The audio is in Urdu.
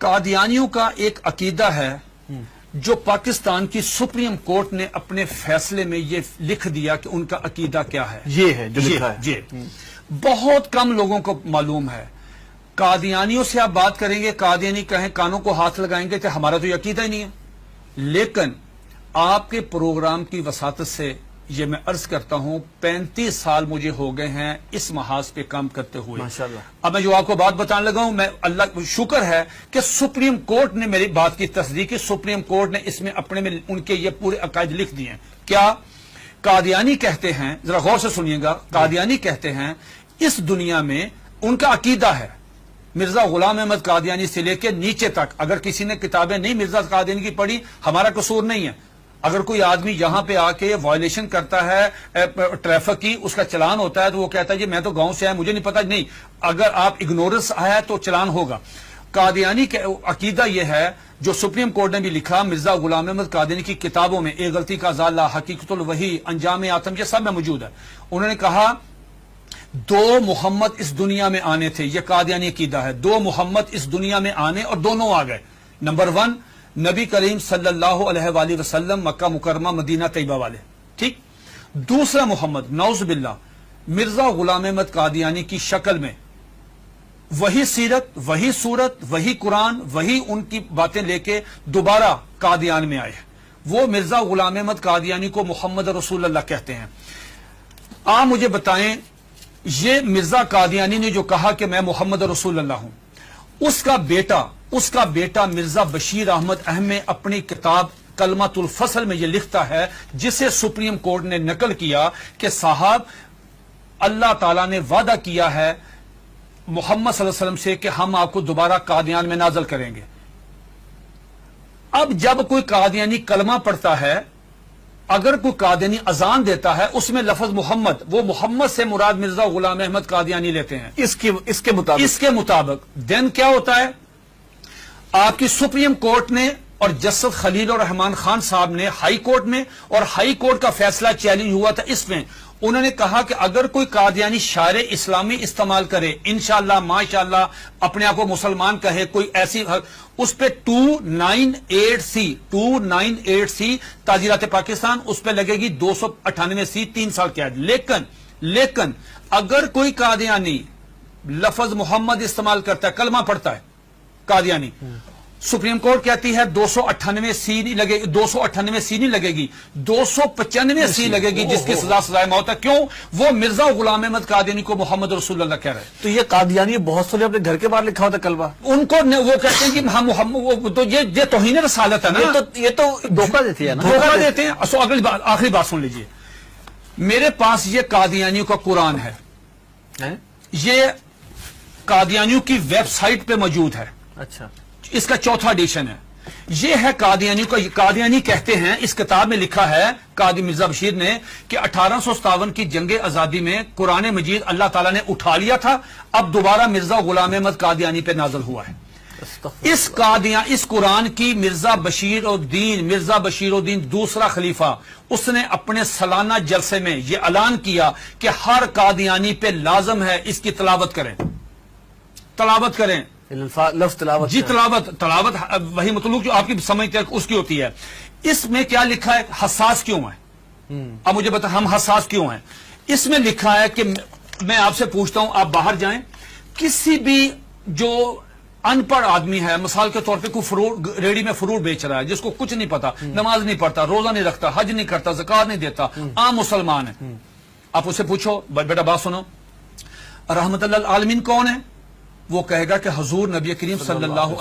قادیانیوں کا ایک عقیدہ ہے جو پاکستان کی سپریم کورٹ نے اپنے فیصلے میں یہ لکھ دیا کہ ان کا عقیدہ کیا ہے. یہ ہے جو لکھا ہے. جی بہت کم لوگوں کو معلوم ہے. قادیانیوں سے آپ بات کریں گے، قادیانی کہیں کانوں کو ہاتھ لگائیں گے کہ ہمارا تو یہ عقیدہ ہی نہیں ہے. لیکن آپ کے پروگرام کی وساطت سے یہ میں عرض کرتا ہوں 35 سال مجھے ہو گئے ہیں اس محاذ پہ کام کرتے ہوئے. ماشاءاللہ. اب میں جو آپ کو بات بتانے لگا ہوں، میں اللہ شکر ہے کہ سپریم کورٹ نے میری بات کی تصدیق کی. سپریم کورٹ نے اس میں اپنے میں ان کے یہ پورے عقائد لکھ دیے ہیں. کیا قادیانی کہتے ہیں، ذرا غور سے سنیے گا، قادیانی کہتے ہیں اس دنیا میں ان کا عقیدہ ہے مرزا غلام احمد قادیانی سے لے کے نیچے تک. اگر کسی نے کتابیں نہیں مرزا قادیانی کی پڑھی، ہمارا قصور نہیں ہے. اگر کوئی آدمی یہاں پہ آ کے وائلیشن کرتا ہے ٹریفک کی، اس کا چلان ہوتا ہے تو وہ کہتا ہے جی میں تو گاؤں سے آیا، مجھے نہیں پتا. نہیں، اگر آپ اگنورنس آیا تو چلان ہوگا. قادیانی کا عقیدہ یہ ہے جو سپریم کورٹ نے بھی لکھا مرزا غلام احمد قادیانی کی کتابوں میں، ایک غلطی کا ازالہ، حقیقت الوحی، انجام آتم، یہ سب میں موجود ہے. انہوں نے کہا 2 محمد اس دنیا میں آنے تھے. یہ قادیانی عقیدہ ہے. 2 محمد اس دنیا میں آنے اور دونوں آ گئے. نمبر 1 نبی کریم صلی اللہ علیہ وآلہ وسلم، مکہ مکرمہ مدینہ طیبہ والے، ٹھیک. دوسرا محمد نعوذ باللہ مرزا غلام احمد قادیانی کی شکل میں، وہی سیرت، وہی صورت، وہی قرآن، وہی ان کی باتیں لے کے دوبارہ قادیان میں آئے. وہ مرزا غلام احمد قادیانی کو محمد رسول اللہ کہتے ہیں. آپ مجھے بتائیں، یہ مرزا قادیانی نے جو کہا کہ میں محمد رسول اللہ ہوں، اس کا بیٹا مرزا بشیر احمد احمد اپنی کتاب کلمۃ الفصل میں یہ لکھتا ہے، جسے سپریم کورٹ نے نقل کیا کہ صاحب اللہ تعالیٰ نے وعدہ کیا ہے محمد صلی اللہ علیہ وسلم سے کہ ہم آپ کو دوبارہ قادیان میں نازل کریں گے. اب جب کوئی قادیانی کلمہ پڑھتا ہے، اگر کوئی قادیانی اذان دیتا ہے، اس میں لفظ محمد، وہ محمد سے مراد مرزا غلام احمد قادیانی لیتے ہیں اس کے مطابق دین کیا ہوتا ہے؟ آپ کی سپریم کورٹ نے اور جسٹس خلیل الرحمان خان صاحب نے ہائی کورٹ میں، اور ہائی کورٹ کا فیصلہ چیلنج ہوا تھا اس میں، انہوں نے کہا کہ اگر کوئی قادیانی شعر اسلامی استعمال کرے، انشاءاللہ ماشاءاللہ اپنے آپ کو مسلمان کہے، کوئی ایسی، اس پہ 298C تعزیرات پاکستان، اس پہ لگے گی 298C 3 سال قید. لیکن اگر کوئی قادیانی لفظ محمد استعمال کرتا ہے، کلمہ پڑھتا ہے قادیانی، سپریم کورٹ کہتی ہے 298C نہیں لگے گی، 298C نہیں لگے گی، 295C لگے گی، جس کی سزا سزائے موت ہے. کیوں؟ وہ مرزا غلام احمد قادیانی کو محمد رسول اللہ کہہ رہے ہیں. تو یہ قادیانی بہت سارے اپنے گھر کے باہر لکھا ہوتا کلمہ، ان کو وہ کہتے ہیں کہ ہم محمد، تو یہ توہین رسالت ہے نا. یہ تو دھوکہ دیتی ہے نا، دھوکہ دیتے ہیں. آخری بات سن لیجئے، میرے پاس یہ قادیانیوں کا قرآن ہے، یہ قادیانیوں کی ویب سائٹ پہ موجود ہے. اچھا، اس کا 4تھا ایڈیشن ہے. یہ ہے قادیانیوں کا. قادیانی کہتے ہیں، اس کتاب میں لکھا ہے قاضی مرزا بشیر نے کہ 1857 کی جنگ آزادی میں قرآن مجید اللہ تعالیٰ نے اٹھا لیا تھا، اب دوبارہ مرزا غلام احمد قادیانی پہ نازل ہوا ہے. اس قرآن کی مرزا بشیر الدین دوسرا خلیفہ، اس نے اپنے سالانہ جلسے میں یہ اعلان کیا کہ ہر قادیانی پہ لازم ہے اس کی تلاوت کریں. لفظ تلاوت، جی تلاوت وہی مطلوب جو آپ کی سمجھتے ہیں اس کی ہوتی ہے. اس میں کیا لکھا ہے؟ حساس کیوں ہے؟ اب مجھے بتا، ہم حساس کیوں ہیں؟ اس میں لکھا ہے کہ میں آپ سے پوچھتا ہوں، آپ باہر جائیں، کسی بھی جو ان پڑھ آدمی ہے، مثال کے طور پہ کوئی ریڑی میں فروٹ بیچ رہا ہے، جس کو کچھ نہیں پتا، نماز نہیں پڑھتا، روزہ نہیں رکھتا، حج نہیں کرتا، زکات نہیں دیتا، عام مسلمان ہے، آپ اسے پوچھو بیٹا بات سنو، رحمت اللہ العالمین کون ہے؟ وہ کہے گا کہ حضور نبی کریم صلی اللہ علیہ